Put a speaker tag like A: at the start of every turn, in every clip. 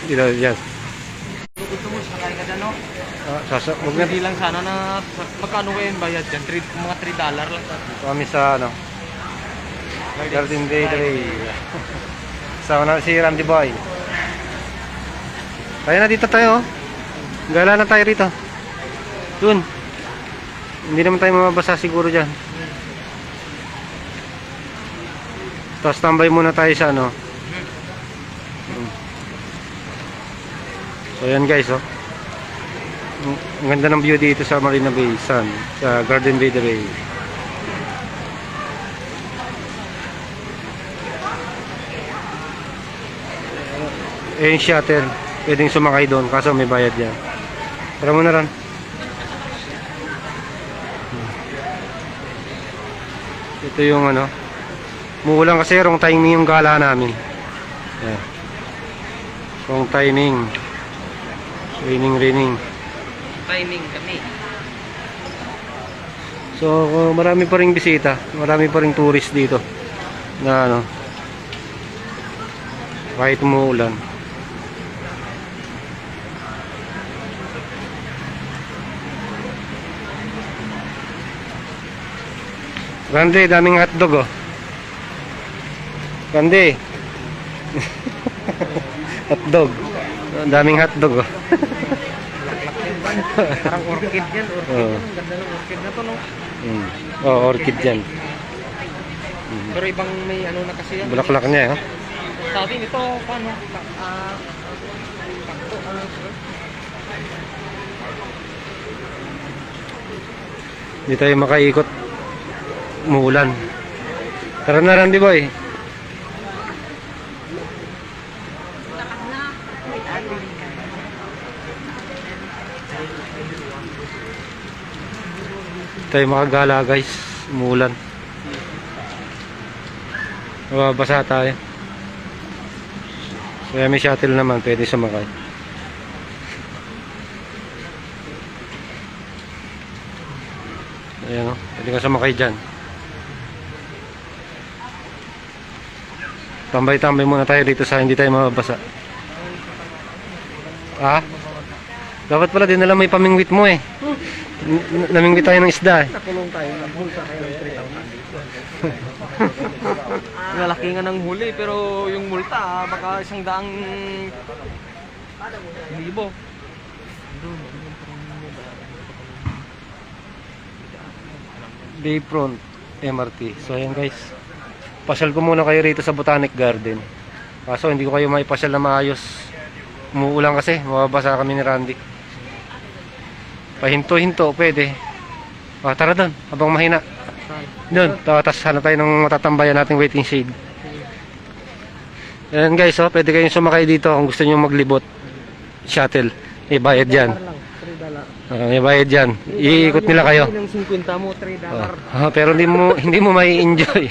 A: Dito, yan.
B: Gusto mo, sakay ka dyan, no?
A: Huwag na.
B: Hindi lang sana na, magkano kayo yung bayad dyan? Mga $3 lang.
A: Dito kami sa, ano, Garden Bay Day. Sama na si Randy Boy. Kaya na dito tayo, oh. Gala na tayo rito. Dun. Hindi naman tayo mababasa siguro dyan. Tapos tambay muna tayo sa ano. So yan guys, oh. Ang ganda ng view dito sa Marina Bay Sands, sa Garden Bay Day. Eh yung shuttle, pwedeng sumakay doon kaso may bayad yan. Tara muna ron. Ito yung ano, muulan kasi wrong timing yung gala namin. Yan. Wrong timing. Raining.
B: Timing kami.
A: So marami pa ring bisita, marami pa ring tourist dito na ano, kahit umuulan. Randy, daming hotdog, oh. Randy. Hotdog. Daming hotdog, oh.
B: Parang orchid yan, orchid.
A: Oo.
B: Ang ganda ng orchid na to, no?
A: Oh, orchid yan.
B: Pero ibang may ano na kasi yan.
A: Bulaklak niya, eh.
B: Sa atin ito, paano?
A: Hindi tayo makaikot. Umuulan. Tara na, Randy Boy. Tayo makagala guys, umuulan. Mababasa tayo. Kaya may shuttle naman, pwede sumakay. Ayan, oh, pwede ka sumakay dyan. Tambay-tambay muna tayo dito sa hindi tayo mababasa. Ah? Dapat pala din alam may pamingwit mo eh. Namingwit tayo ng isda eh.
B: Nakulong tayo, nabulsa tayo ng 3,000. Malaki nga ng huli, pero yung multa, baka 100,000 libo.
A: Bayfront MRT. So ayan guys. Pasyal ko muna kayo rito sa Botanic Garden. Kaso hindi ko kayo maipasyal na maayos. Umuulan kasi, mababasa kami ni Randy. Pahinto-hinto, pwede. Tara doon, habang mahina. Doon, tapos hanap tayo ng matatambayan nating waiting shade. Ayan guys, oh, pwede kayong sumakay dito kung gusto nyo maglibot. Shuttle, may bayad dyan. May bayad dyan. Iikot nila kayo.
B: Ng 50 mo, $3.
A: Pero hindi mo mai enjoy.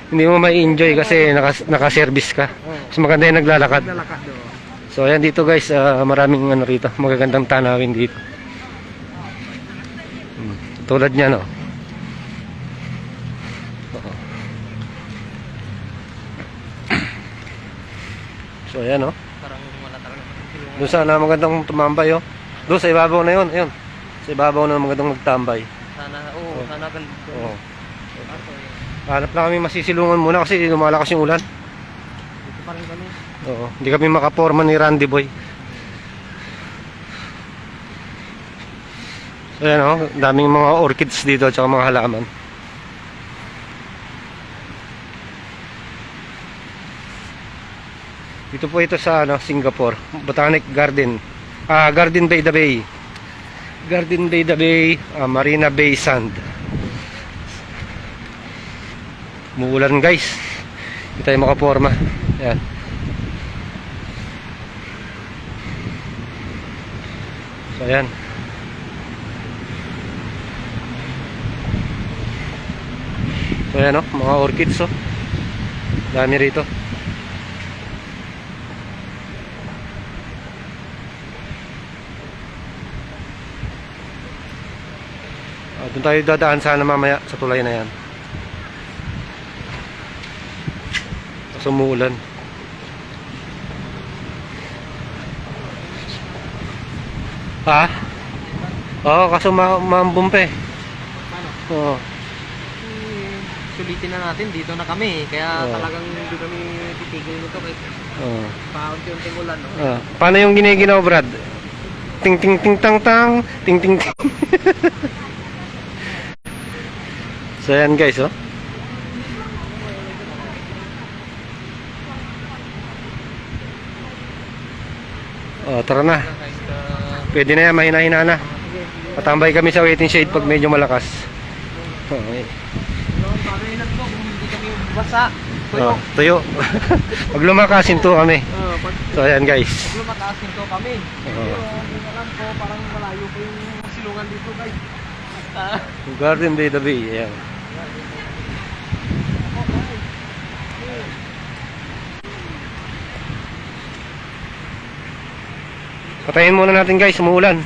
A: Hindi mo mai enjoy kasi naka-service ka. Mas maganda yung naglalakad. So ayan dito guys, maraming ano rito, magagandang tanawin dito. Tulad niya, no. So ayan, no.
B: Parang wala talaga.
A: Doon sana magandang tumambay, oh. Doon sa ibabaw na 'yon, ayun. Sa ibabaw na magandang magtambay.
B: Sana, sana ganito.
A: Oo. Hanap lang kami masisilungan muna kasi lumalakas yung ulan.
B: Dito pa rin kami.
A: Oo, hindi kami makaporma ni Randy Boy. So yan, oh, daming mga orchids dito at saka mga halaman. Dito po ito sa ano, Singapore, Botanic Garden. Garden Bay the Bay. Garden Bay the Bay, Marina Bay Sand. Muulan guys. Hindi tayo makaporma. Yan. So ayan. So ayan, oh, mga orchids, oh. Dami rito. Doon tayo dadaan sana mamaya sa tulay na yan. Kasi umuulan. Ha? Oo, kaso maambun pa eh.
B: Paano?
A: Oo.
B: Sulitin na natin, dito na kami. Kaya
A: Oo.
B: talagang hindi kami titigil nito kasi
A: Oo.
B: paunti-unting ulan. No?
A: Paano yung giniginaw, Brad? Ting ting ting tang tang, ting ting ting. So yan guys, oh. Oh, tara na. Pwede na yan, mahina-hina na. Patambay kami sa waiting shade pag medyo malakas. Okay.
B: Bagay na to kung hindi kami basa.
A: Oh, tuyo. Pag lumakas, hinto kami.
B: Pag
A: So ayan guys.
B: lumatasin to kami.
A: Oo.
B: Pero hindi alam ko, parang malayo po yung silungan dito guys.
A: Garden Bay the Bay. Ayan. Patayin muna natin guys, umuulan.